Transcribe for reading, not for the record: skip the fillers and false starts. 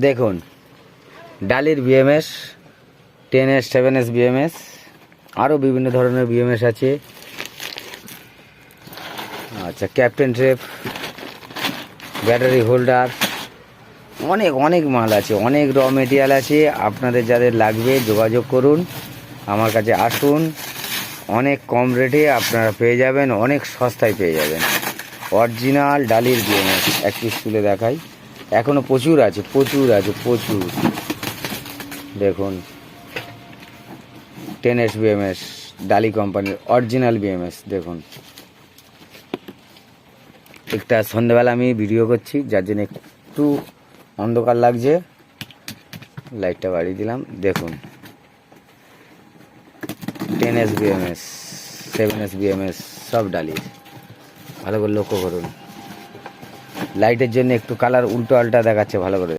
দেখুন ডালির BMS 10S 7S BMS, আরও বিভিন্ন ধরনের বিএমএস আছে। আচ্ছা, ক্যাপ্টেন ট্রেপ, ব্যাটারি হোল্ডার, অনেক অনেক মাল আছে, অনেক র মেটেরিয়াল আছে। আপনাদের যাদের লাগবে যোগাযোগ করুন, আমার কাছে আসুন। অনেক কম রেটে আপনারা পেয়ে যাবেন, অনেক সস্তায় পেয়ে যাবেন অরিজিনাল ডালির বিএমএস। এক পিস তুলে দেখাই, এখনও প্রচুর আছে, প্রচুর আছে, প্রচুর। দেখুন 10S বিএমএস, ডালি কোম্পানির অরিজিনাল বিএমএস। দেখুন, একটা সন্ধ্যেবেলা আমি ভিডিও করছি, যার জন্য একটু অন্ধকার লাগছে, লাইটটা বাড়িয়ে দিলাম। দেখুন 10S বিএমএস, 7S বিএমএস, সব ডালি। ভালো করে লক্ষ্য করুন, লাইটের জন্য একটু কালার উল্টো আল্টা দেখাচ্ছে, ভালো করে